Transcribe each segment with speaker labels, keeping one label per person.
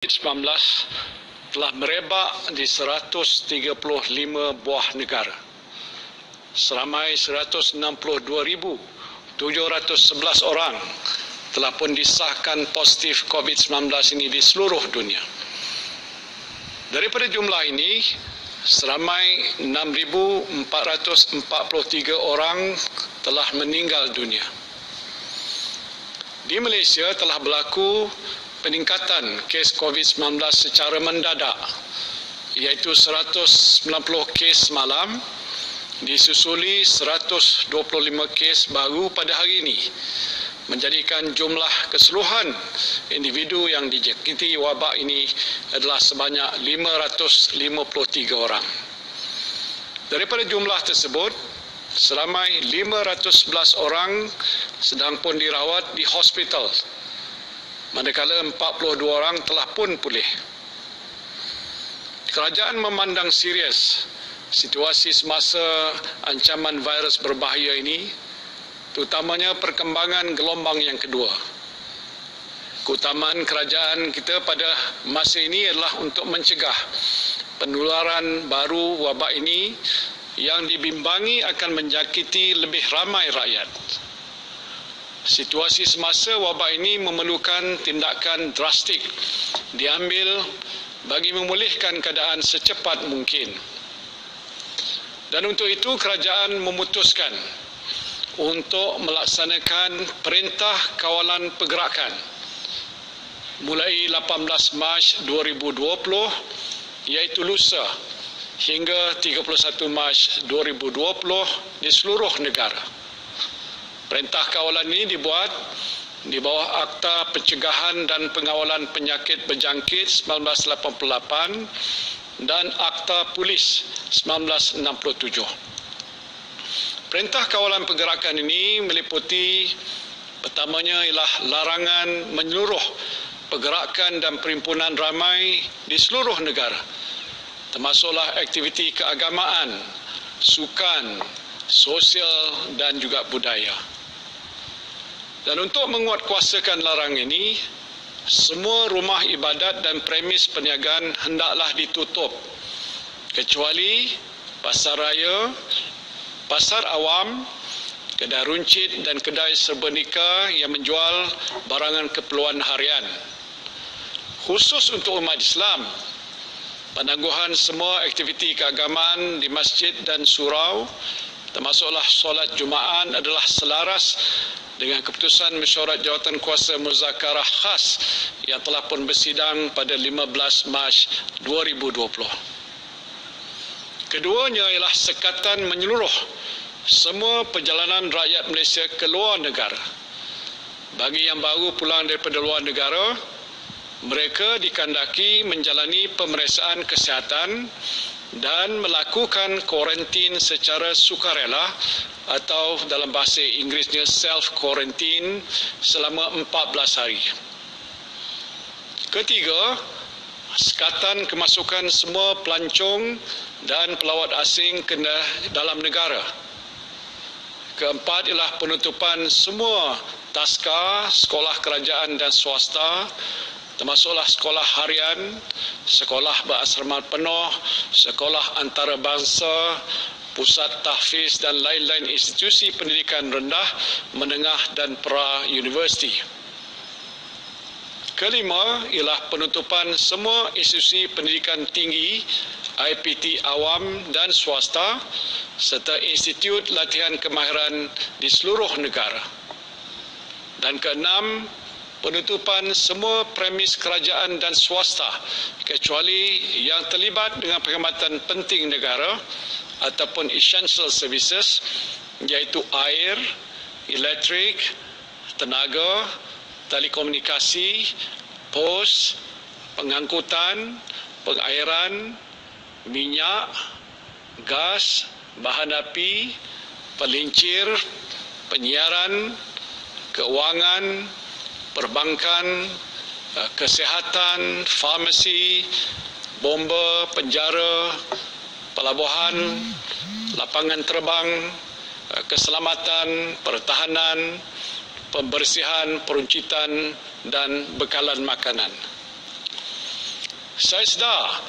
Speaker 1: COVID-19 telah merebak di 135 buah negara. Seramai 162,711 orang telah pun disahkan positif COVID-19 ini di seluruh dunia. Daripada jumlah ini, seramai 6,443 orang telah meninggal dunia. Di Malaysia telah berlaku peningkatan kes COVID-19 secara mendadak, iaitu 190 kes semalam, disusuli 125 kes baru pada hari ini, menjadikan jumlah keseluruhan individu yang dijangkiti wabak ini adalah sebanyak 553 orang. Daripada jumlah tersebut, seramai 511 orang sedang pun dirawat di hospital, manakala 42 orang telah pun pulih. Kerajaan memandang serius situasi semasa ancaman virus berbahaya ini, terutamanya perkembangan gelombang yang kedua. Keutamaan kerajaan kita pada masa ini adalah untuk mencegah penularan baru wabak ini yang dibimbangi akan menjangkiti lebih ramai rakyat. Situasi semasa wabak ini memerlukan tindakan drastik diambil bagi memulihkan keadaan secepat mungkin. Dan untuk itu kerajaan memutuskan untuk melaksanakan Perintah Kawalan Pergerakan mulai 18 Mac 2020, iaitu lusa, hingga 31 Mac 2020 di seluruh negara. Perintah kawalan ini dibuat di bawah Akta Pencegahan dan Pengawalan Penyakit Berjangkit 1988 dan Akta Polis 1967. Perintah Kawalan Pergerakan ini meliputi, pertamanya ialah larangan menyeluruh pergerakan dan perhimpunan ramai di seluruh negara, termasuklah aktiviti keagamaan, sukan, sosial dan juga budaya. Dan untuk menguatkuasakan larangan ini, semua rumah ibadat dan premis perniagaan hendaklah ditutup, kecuali pasar raya, pasar awam, kedai runcit dan kedai serba-nika yang menjual barangan keperluan harian. Khusus untuk umat Islam, penangguhan semua aktiviti keagamaan di masjid dan surau, termasuklah solat Jumaat, adalah selaras dengan keputusan Mesyuarat Jawatankuasa Muzakarah Khas yang telah pun bersidang pada 15 Mac 2020. Keduanya ialah sekatan menyeluruh semua perjalanan rakyat Malaysia ke luar negara. Bagi yang baru pulang daripada luar negara, mereka dikandaki menjalani pemeriksaan kesihatan dan melakukan kuarantin secara sukarela atau dalam bahasa Inggerisnya self-quarantine selama 14 hari. Ketiga, sekatan kemasukan semua pelancong dan pelawat asing ke dalam negara. Keempat ialah penutupan semua taska sekolah kerajaan dan swasta, termasuklah sekolah harian, sekolah berasrama penuh, sekolah antarabangsa, pusat tahfiz dan lain-lain institusi pendidikan rendah, menengah dan pra-universiti. Kelima ialah penutupan semua institusi pendidikan tinggi, IPT awam dan swasta, serta institut latihan kemahiran di seluruh negara. Dan keenam, penutupan semua premis kerajaan dan swasta kecuali yang terlibat dengan perkhidmatan penting negara ataupun essential services, iaitu air, elektrik, tenaga, telekomunikasi, pos, pengangkutan, pengairan, minyak, gas, bahan api, pelincir, penyiaran, keuangan, perbankan, kesihatan, farmasi, bomba, penjara, pelabuhan, lapangan terbang, keselamatan, pertahanan, pembersihan, peruncitan dan bekalan makanan. Saya sedar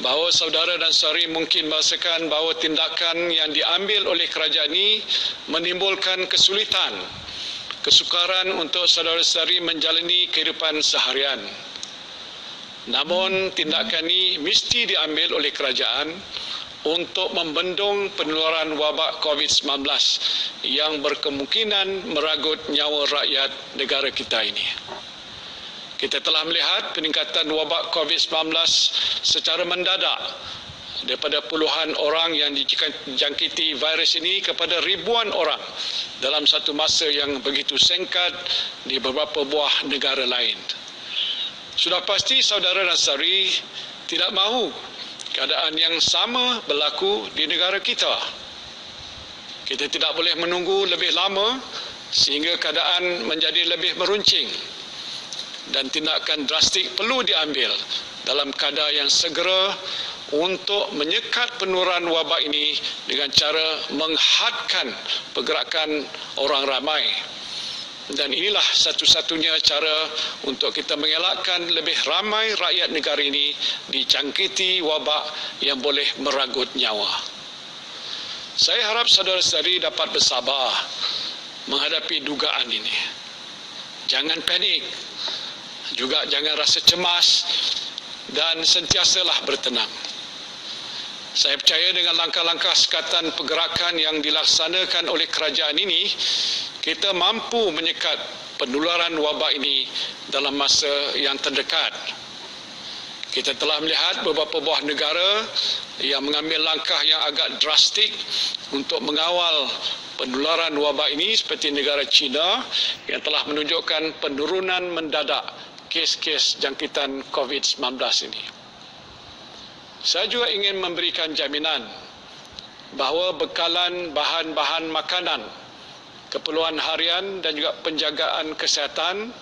Speaker 1: bahawa saudara dan saudari mungkin merasakan bahawa tindakan yang diambil oleh kerajaan ini menimbulkan kesulitan, kesukaran untuk saudara-saudari menjalani kehidupan seharian. Namun tindakan ini mesti diambil oleh kerajaan untuk membendung penularan wabak COVID-19 yang berkemungkinan meragut nyawa rakyat negara kita ini. Kita telah melihat peningkatan wabak COVID-19 secara mendadak daripada puluhan orang yang dijangkiti virus ini kepada ribuan orang dalam satu masa yang begitu singkat di beberapa buah negara lain. Sudah pasti saudara dan saudari tidak mahu keadaan yang sama berlaku di negara kita. Kita tidak boleh menunggu lebih lama sehingga keadaan menjadi lebih meruncing. Dan tindakan drastik perlu diambil dalam kadar yang segera untuk menyekat penularan wabak ini dengan cara menghadkan pergerakan orang ramai. Dan inilah satu-satunya cara untuk kita mengelakkan lebih ramai rakyat negara ini dijangkiti wabak yang boleh meragut nyawa. Saya harap saudara-saudari dapat bersabar menghadapi dugaan ini. Jangan panik. Juga jangan rasa cemas dan sentiasalah bertenang. Saya percaya dengan langkah-langkah sekatan pergerakan yang dilaksanakan oleh kerajaan ini, kita mampu menyekat penularan wabak ini dalam masa yang terdekat. Kita telah melihat beberapa buah negara yang mengambil langkah yang agak drastik untuk mengawal penularan wabak ini, seperti negara China yang telah menunjukkan penurunan mendadak kes-kes jangkitan COVID-19 ini. Saya juga ingin memberikan jaminan bahawa bekalan bahan-bahan makanan, keperluan harian dan juga penjagaan kesihatan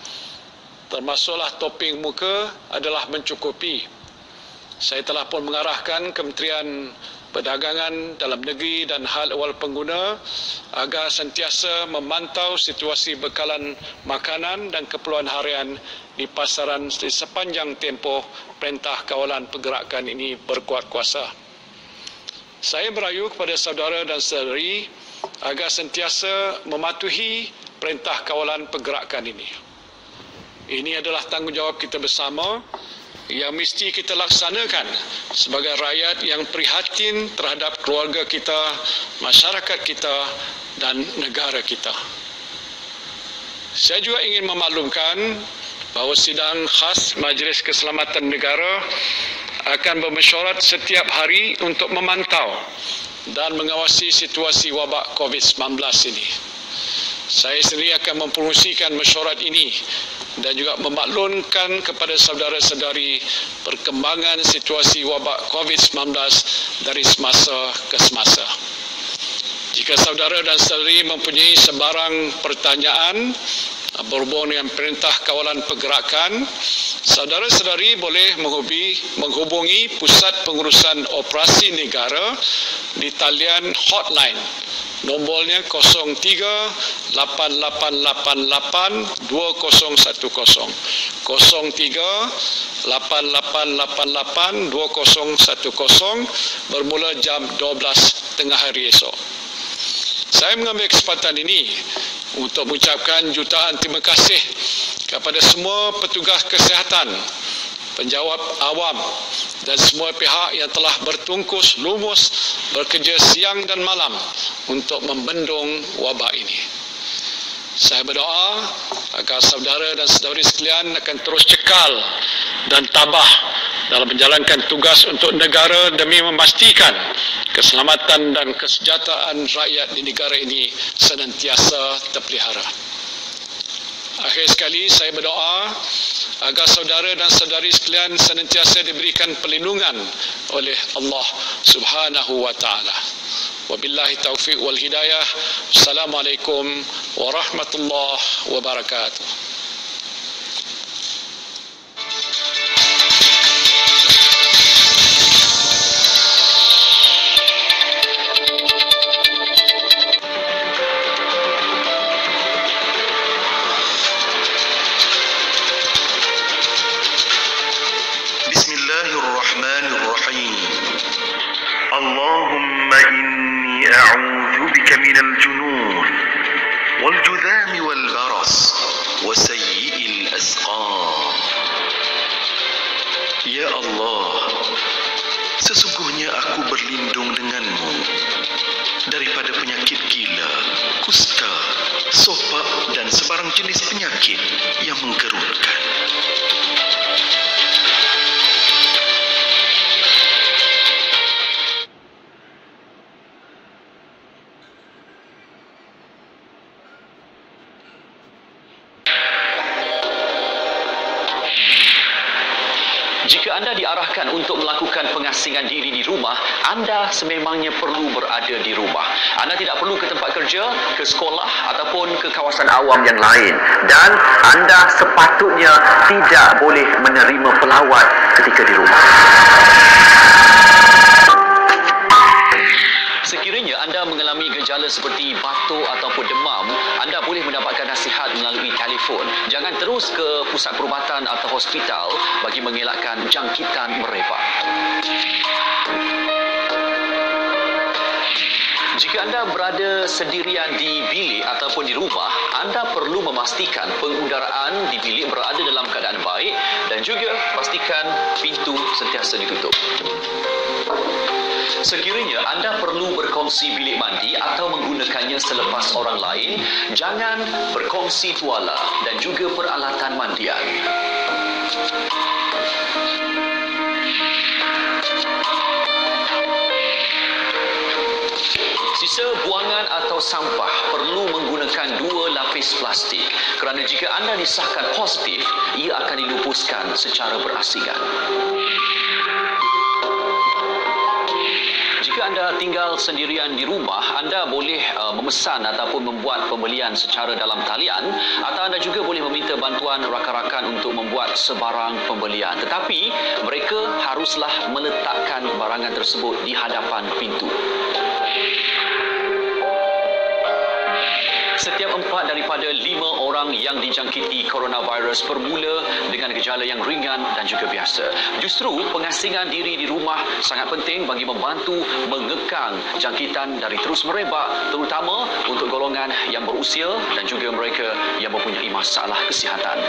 Speaker 1: termasuklah topeng muka adalah mencukupi. Saya telah pun mengarahkan Kementerian Perdagangan Dalam Negeri dan Hal Ehwal Pengguna agar sentiasa memantau situasi bekalan makanan dan keperluan harian di pasaran di sepanjang tempoh Perintah Kawalan Pergerakan ini berkuat kuasa. Saya merayu kepada saudara dan saudari agar sentiasa mematuhi Perintah Kawalan Pergerakan ini. Ini adalah tanggungjawab kita bersama yang mesti kita laksanakan sebagai rakyat yang prihatin terhadap keluarga kita, masyarakat kita dan negara kita. Saya juga ingin memaklumkan bahawa sidang khas Majlis Keselamatan Negara akan bermesyuarat setiap hari untuk memantau dan mengawasi situasi wabak COVID-19 ini. Saya sendiri akan mempromosikan mesyuarat ini dan juga memaklumkan kepada saudara-saudari perkembangan situasi wabak COVID-19 dari semasa ke semasa. Jika saudara dan saudari mempunyai sebarang pertanyaan berhubung dengan Perintah Kawalan Pergerakan, saudara-saudari boleh menghubungi Pusat Pengurusan Operasi Negara di talian hotline. Nombornya 03-8888-2010 03-8888-2010 bermula jam 12 tengah hari esok. Saya mengambil kesempatan ini untuk mengucapkan jutaan terima kasih kepada semua petugas kesihatan, penjawat awam dan semua pihak yang telah bertungkus lumus bekerja siang dan malam untuk membendung wabak ini. Saya berdoa agar saudara dan saudari sekalian akan terus cekal dan tabah dalam menjalankan tugas untuk negara demi memastikan keselamatan dan kesejahteraan rakyat di negara ini senantiasa terpelihara. Akhir sekali, saya berdoa agar saudara dan saudari sekalian senantiasa diberikan perlindungan oleh Allah Subhanahu wa taala. Wabillahi taufiq wal hidayah. Assalamualaikum warahmatullahi wabarakatuh.
Speaker 2: Ya Allah, sesungguhnya aku berlindung denganmu daripada penyakit gila, kusta, sopak dan sebarang jenis penyakit yang menggerunkan.
Speaker 3: Jika anda diarahkan untuk melakukan pengasingan diri di rumah, anda sememangnya perlu berada di rumah. Anda tidak perlu ke tempat kerja, ke sekolah ataupun ke kawasan awam yang lain. Dan anda sepatutnya tidak boleh menerima pelawat ketika di rumah. Sekiranya anda mengalami gejala seperti batuk ataupun demam, anda boleh mendapatkan nasihat melalui telefon. Jangan terus ke pusat perubatan atau hospital bagi mengelakkan jangkitan merebak. Jika anda berada sendirian di bilik ataupun di rumah, anda perlu memastikan pengudaraan di bilik berada dalam keadaan baik dan juga pastikan pintu sentiasa ditutup. Sekiranya anda perlu berkongsi bilik mandi atau menggunakannya selepas orang lain, jangan berkongsi tuala dan juga peralatan mandian. Sisa buangan atau sampah perlu menggunakan 2 lapis plastik kerana jika anda disahkan positif, ia akan dilupuskan secara berasingan. Jika anda tinggal sendirian di rumah, anda boleh memesan ataupun membuat pembelian secara dalam talian atau anda juga boleh meminta bantuan rakan-rakan untuk membuat sebarang pembelian. Tetapi mereka haruslah meletakkan barangan tersebut di hadapan pintu. Setiap 4 daripada 5 orang yang dijangkiti coronavirus bermula dengan gejala yang ringan dan juga biasa. Justru pengasingan diri di rumah sangat penting bagi membantu mengekang jangkitan dari terus merebak, terutama untuk golongan yang berusia dan juga mereka yang mempunyai masalah kesihatan.